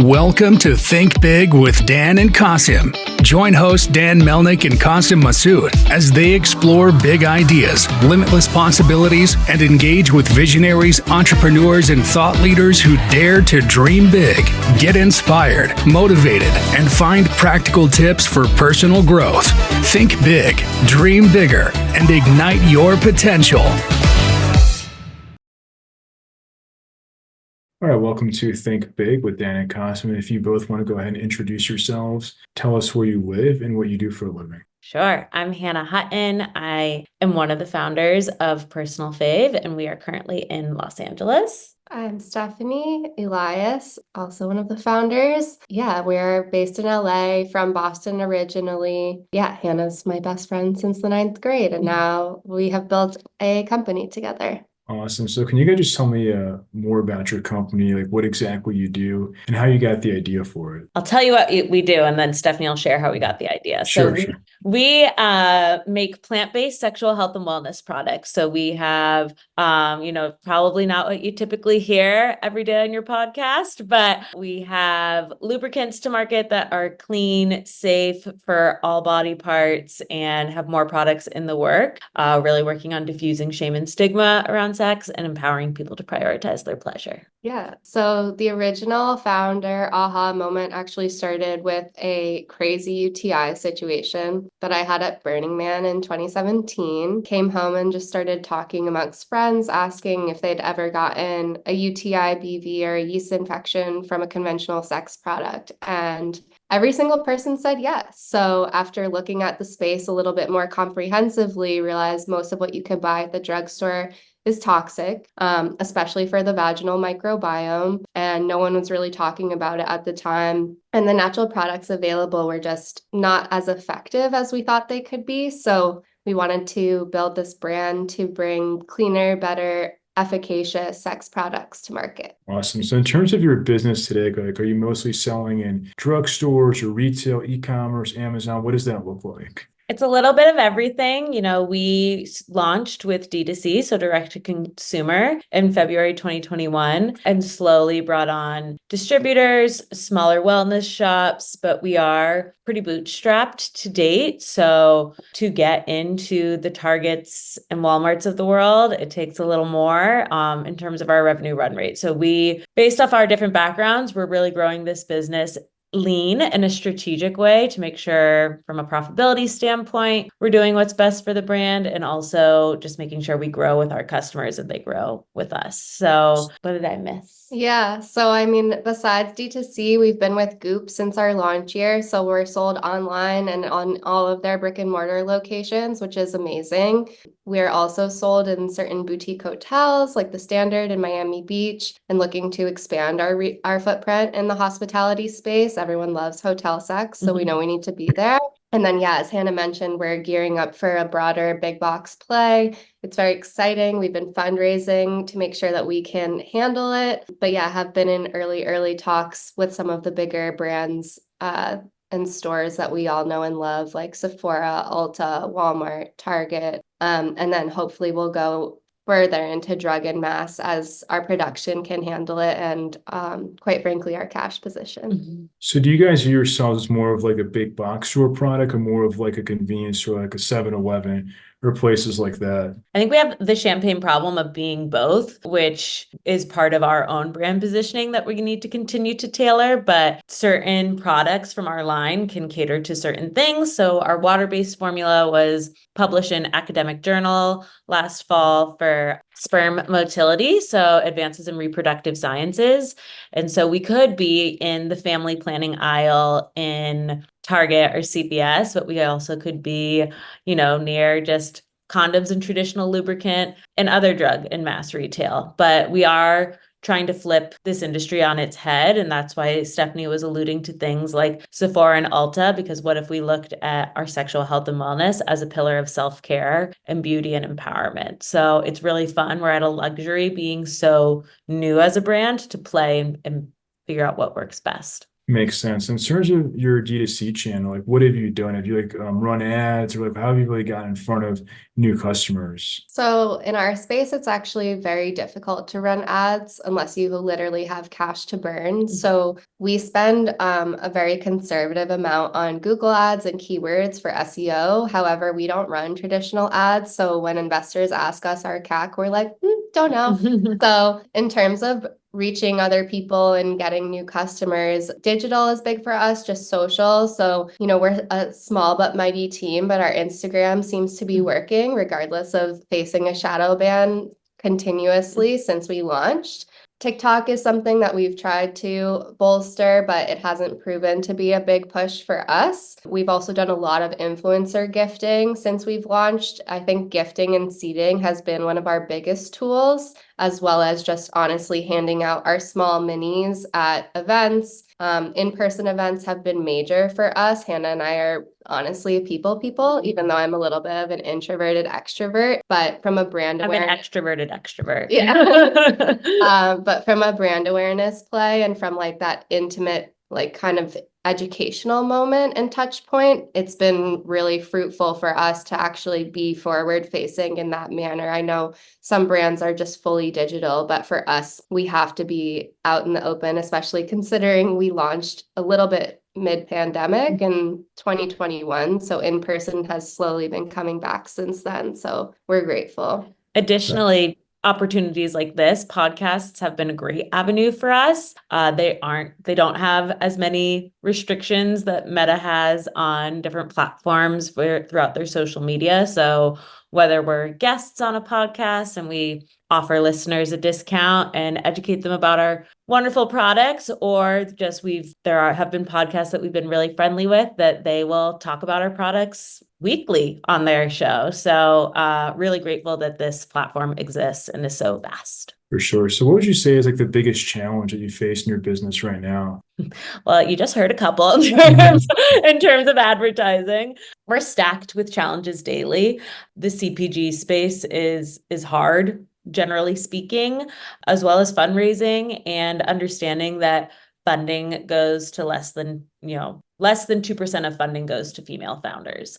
Welcome to Think Big with Dan and Qasim. Join hosts Dan Melnick and Qasim Masood as they explore big ideas, limitless possibilities, and engage with visionaries, entrepreneurs, and thought leaders who dare to dream big, get inspired, motivated, and find practical tips for personal growth. Think big, dream bigger, and ignite your potential. All right, welcome to Think Big with Dan and Qasim. If you both want to go ahead and introduce yourselves, tell us where you live and what you do for a living. Sure. I'm Hannah Hutton. I am one of the founders of Personal Fav, and we are currently in Los Angeles. I'm Stephanie Elias, also one of the founders. Yeah, we're based in LA, from Boston originally. Yeah, Hannah's my best friend since the 9th grade, and now we have built a company together. Awesome. So can you guys just tell me more about your company, like what exactly you do and how you got the idea for it? I'll tell you what we do, and then Stephanie will share how we got the idea. Sure. We make plant-based sexual health and wellness products. So we have, probably not what you typically hear every day on your podcast, but we have lubricants to market that are clean, safe for all body parts, and have more products in the work, really working on diffusing shame and stigma around sex and empowering people to prioritize their pleasure. Yeah, so the original founder aha moment actually started with a crazy UTI situation that I had at Burning Man in 2017. Came home and just started talking amongst friends, asking if they'd ever gotten a UTI, BV, or a yeast infection from a conventional sex product. And every single person said yes. So after looking at the space a little bit more comprehensively, realized most of what you could buy at the drugstore is toxic, especially for the vaginal microbiome. And no one was really talking about it at the time. And the natural products available were just not as effective as we thought they could be. So we wanted to build this brand to bring cleaner, better, efficacious sex products to market. Awesome. So in terms of your business today, like, are you mostly selling in drugstores or retail, e-commerce, Amazon? What does that look like? It's a little bit of everything. We launched with D2C, so direct to consumer, in February 2021, and slowly brought on distributors, smaller wellness shops, but we are pretty bootstrapped to date. So to get into the Targets and Walmarts of the world, it takes a little more in terms of our revenue run rate. So based off our different backgrounds, we're really growing this business lean in a strategic way to make sure from a profitability standpoint, we're doing what's best for the brand, and also just making sure we grow with our customers and they grow with us. So what did I miss? Yeah, so besides D2C, we've been with Goop since our launch year. So we're sold online and on all of their brick and mortar locations, which is amazing. We're also sold in certain boutique hotels like the Standard in Miami Beach, and looking to expand our footprint in the hospitality space. Everyone loves hotel sex, so we know we need to be there. And then, yeah, as Hannah mentioned, we're gearing up for a broader big box play. It's very exciting. We've been fundraising to make sure that we can handle it. But yeah, have been in early talks with some of the bigger brands and stores that we all know and love, like Sephora, Ulta, Walmart, Target. And then hopefully we'll go further into drug and mass as our production can handle it, and quite frankly, our cash position. So do you guys view yourselves as more of like a big box store product or more of like a convenience store, like a 7-Eleven or places like that? I think we have the champagne problem of being both, which is part of our own brand positioning that we need to continue to tailor, but certain products from our line can cater to certain things. So our water-based formula was published in academic journal last fall for sperm motility, so advances in reproductive sciences. And so we could be in the family planning aisle in Target or CVS, but we also could be, near just condoms and traditional lubricant and other drug and mass retail. But we are trying to flip this industry on its head. And that's why Stephanie was alluding to things like Sephora and Ulta, because what if we looked at our sexual health and wellness as a pillar of self-care and beauty and empowerment? So it's really fun. We're at a luxury being so new as a brand to play and figure out what works best. Makes sense. In terms of your D2C channel, like what have you done? Have you like run ads or like how have you really gotten in front of new customers? So in our space, it's actually very difficult to run ads unless you literally have cash to burn. So we spend a very conservative amount on Google ads and keywords for SEO. However, we don't run traditional ads. So when investors ask us our CAC, we're like, don't know. So in terms of reaching other people and getting new customers, digital is big for us, just social. So, we're a small but mighty team, but our Instagram seems to be working regardless of facing a shadow ban continuously since we launched. TikTok is something that we've tried to bolster, but it hasn't proven to be a big push for us. We've also done a lot of influencer gifting since we've launched. I think gifting and seeding has been one of our biggest tools, as well as just honestly handing out our small minis at events. In-person events have been major for us. Hannah and I are honestly people, even though I'm a little bit of an introverted extrovert, but from a brand I'm an awareness. extroverted extrovert. Yeah. But from a brand awareness play and from like that intimate, like kind of educational moment and touch point, it's been really fruitful for us to actually be forward facing in that manner. I know some brands are just fully digital, but for us, we have to be out in the open, especially considering we launched a little bit mid-pandemic in 2021. So in-person has slowly been coming back since then. So we're grateful. Additionally, opportunities like this, podcasts have been a great avenue for us. They don't have as many restrictions that Meta has on different platforms throughout their social media. So whether we're guests on a podcast and we offer listeners a discount and educate them about our wonderful products, or just have been podcasts that we've been really friendly with that they will talk about our products weekly on their show. So really grateful that this platform exists and is so vast. For sure. So what would you say is like the biggest challenge that you face in your business right now? Well, you just heard a couple in terms of advertising. We're stacked with challenges daily. The CPG space is hard, generally speaking, as well as fundraising and understanding that funding goes to less than 2% of funding goes to female founders,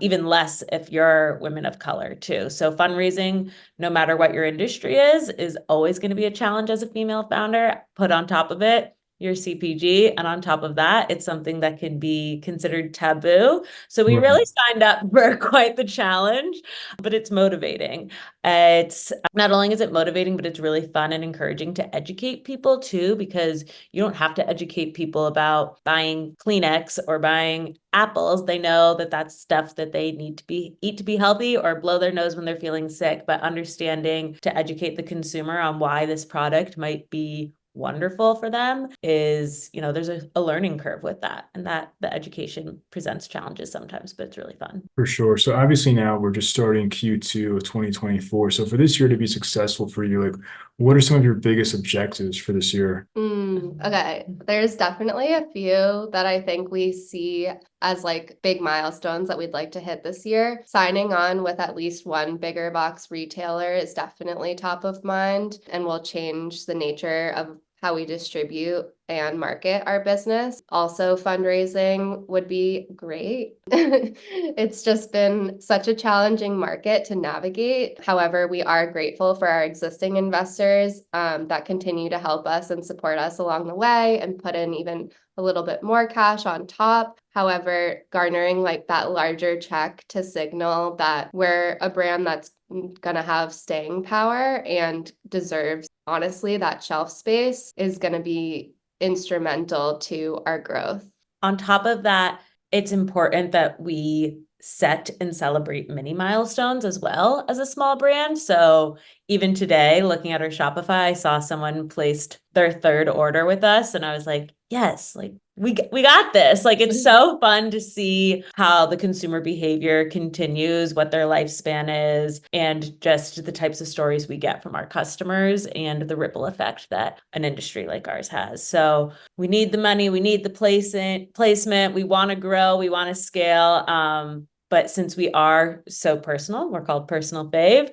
even less if you're women of color too. So fundraising, no matter what your industry is always going to be a challenge as a female founder. Put on top of it your CPG. And on top of that, it's something that can be considered taboo. So we really signed up for quite the challenge, but it's motivating. It's not only is it motivating, but it's really fun and encouraging to educate people too, because you don't have to educate people about buying Kleenex or buying apples. They know that that's stuff that they need to eat to be healthy, or blow their nose when they're feeling sick. But understanding to educate the consumer on why this product might be wonderful for them is, there's a learning curve with that, and that the education presents challenges sometimes, but it's really fun. For sure. So obviously now we're just starting Q2 of 2024. So for this year to be successful for you, like what are some of your biggest objectives for this year? Okay, there's definitely a few that I think we see as like big milestones that we'd like to hit this year. Signing on with at least one bigger box retailer is definitely top of mind and will change the nature of how we distribute and market our business. Also, fundraising would be great. It's just been such a challenging market to navigate. However, we are grateful for our existing investors that continue to help us and support us along the way and put in even a little bit more cash on top. However, garnering like that larger check to signal that we're a brand that's going to have staying power and deserves, honestly, that shelf space is going to be instrumental to our growth. On top of that, it's important that we set and celebrate mini milestones as well as a small brand. So even today, looking at our Shopify, I saw someone placed their third order with us, and I was like, yes, like we got this. Like, it's so fun to see how the consumer behavior continues, what their lifespan is, and just the types of stories we get from our customers and the ripple effect that an industry like ours has. So we need the money, we need the placement, we want to grow, we want to scale. But since we are so personal, we're called Personal Fav,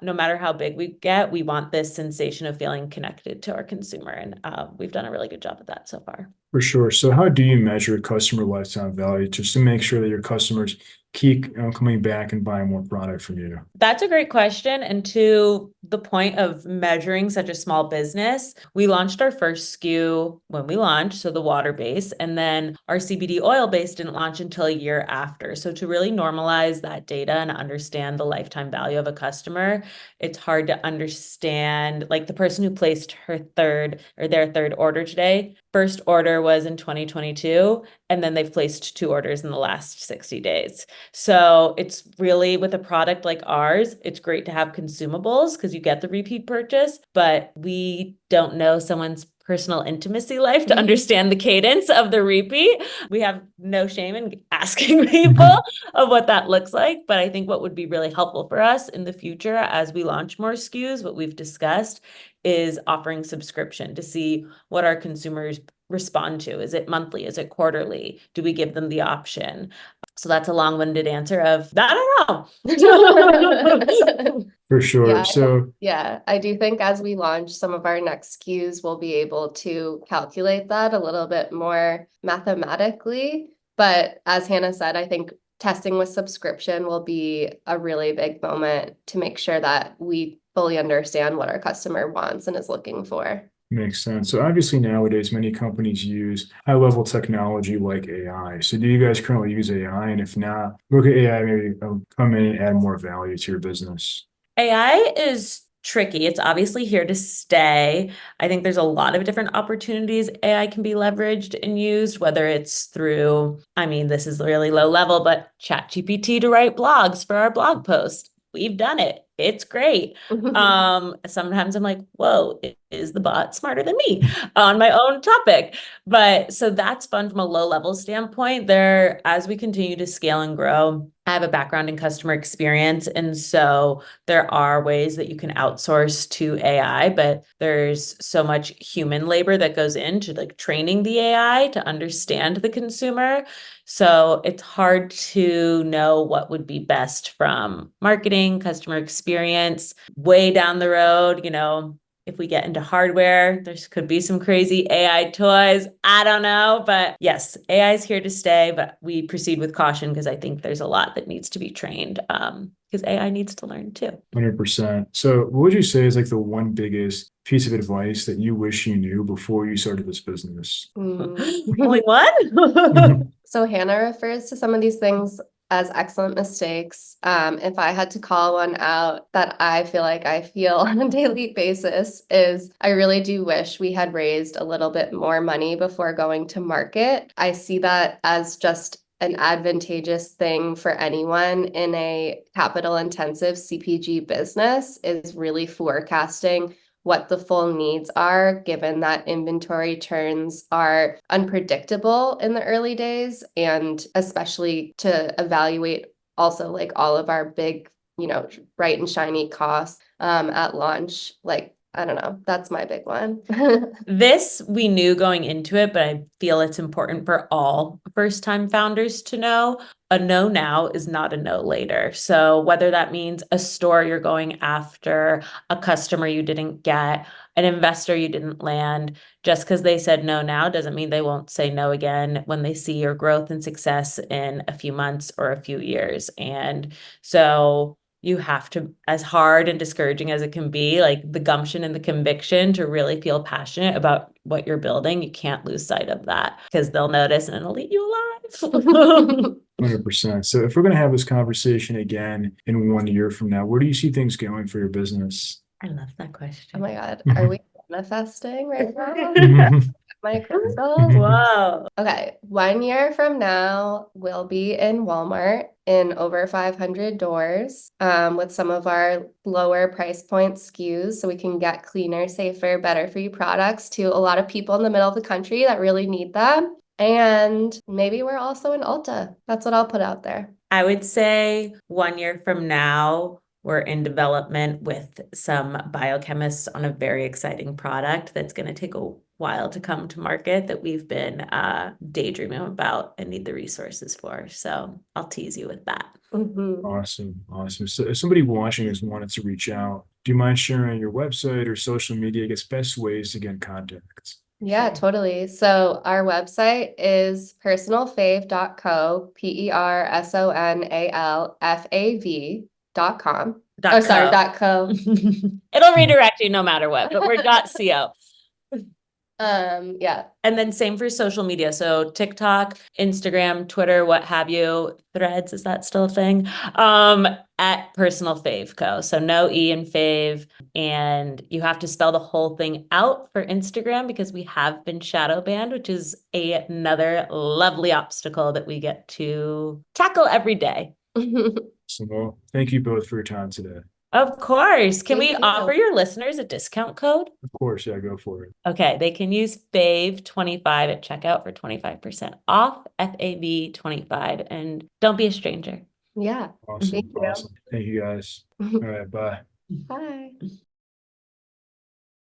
no matter how big we get, we want this sensation of feeling connected to our consumer. And we've done a really good job of that so far. For sure. So how do you measure customer lifetime value just to make sure that your customers keep coming back and buying more product from you? That's a great question. And to the point of measuring such a small business, we launched our first SKU when we launched, so the water base, and then our CBD oil base didn't launch until a year after. So to really normalize that data and understand the lifetime value of a customer, it's hard to understand, like the person who placed their third order today, first order was in 2022, and then they've placed 2 orders in the last 60 days. So it's really, with a product like ours, it's great to have consumables because you get the repeat purchase, but we don't know someone's personal intimacy life to understand the cadence of the repeat. We have no shame in asking people of what that looks like. But I think what would be really helpful for us in the future as we launch more SKUs, what we've discussed is offering subscription to see what our consumers respond to. Is it monthly? Is it quarterly? Do we give them the option? So that's a long-winded answer of, I don't know. For sure. Yeah. So Yeah, I do think as we launch some of our next SKUs, we'll be able to calculate that a little bit more mathematically. But as Hannah said, I think testing with subscription will be a really big moment to make sure that we fully understand what our customer wants and is looking for. makes sense. So obviously nowadays many companies use high-level technology like AI. So do you guys currently use AI? And if not, where could AI maybe come in and add more value to your business? AI is tricky. It's obviously here to stay. I think there's a lot of different opportunities AI can be leveraged and used, whether it's through, this is really low level, but ChatGPT to write blogs for our blog post. We've done it. It's great. Sometimes I'm like, whoa, is the bot smarter than me on my own topic? But so that's fun from a low level standpoint. There, as we continue to scale and grow, I have a background in customer experience. And so there are ways that you can outsource to AI, but there's so much human labor that goes into like training the AI to understand the consumer. So it's hard to know what would be best from marketing, customer experience, way down the road, if we get into hardware, there could be some crazy AI toys. I don't know, but yes, AI is here to stay, but we proceed with caution because I think there's a lot that needs to be trained because AI needs to learn too. 100%. So what would you say is like the one biggest piece of advice that you wish you knew before you started this business? Only one? So Hannah refers to some of these things as excellent mistakes. If I had to call one out that I feel like I feel on a daily basis is I really do wish we had raised a little bit more money before going to market. I see that as just an advantageous thing for anyone in a capital intensive CPG business is really forecasting what the full needs are, given that inventory turns are unpredictable in the early days, and especially to evaluate also like all of our big, bright and shiny costs at launch. Like, I don't know, that's my big one. This we knew going into it, but I feel it's important for all first-time founders to know. A no now is not a no later. So whether that means a store you're going after, a customer you didn't get, an investor you didn't land, just because they said no now doesn't mean they won't say no again when they see your growth and success in a few months or a few years. And so you have to, as hard and discouraging as it can be, like the gumption and the conviction to really feel passionate about what you're building. You can't lose sight of that because they'll notice and it'll eat you alive. 100%. So if we're going to have this conversation again in 1 year from now, where do you see things going for your business? I love that question. Oh my God, are we manifesting right now? My crystals. Wow. Okay, 1 year from now, we'll be in Walmart in over 500 doors with some of our lower price point SKUs so we can get cleaner, safer, better for you products to a lot of people in the middle of the country that really need them. And maybe we're also in Ulta. That's what I'll put out there. I would say 1 year from now, we're in development with some biochemists on a very exciting product that's going to take a while to come to market that we've been daydreaming about and need the resources for. So I'll tease you with that. Mhm. Awesome. Awesome. So if somebody watching us wanted to reach out, do you mind sharing your website or social media? I guess best ways to get in contact. Yeah, Sure. totally. So our website is personalfav.co, personalfav.com. Oh, sorry, .co. .co. It'll redirect you no matter what, but we're .co. Yeah. And then same for social media. So TikTok, Instagram, Twitter, what have you. Threads, is that still a thing? At Personal Fav Co. So no E in fave. And you have to spell the whole thing out for Instagram because we have been shadow banned, which is another lovely obstacle that we get to tackle every day. So well, thank you both for your time today. Of course. Can we Thank you. offer your listeners a discount code? Of course, yeah, go for it. Okay, they can use FAV25 at checkout for 25% off, FAV25, and don't be a stranger. Yeah. Awesome. Thank you. Awesome. Thank you guys. All right, bye. Bye.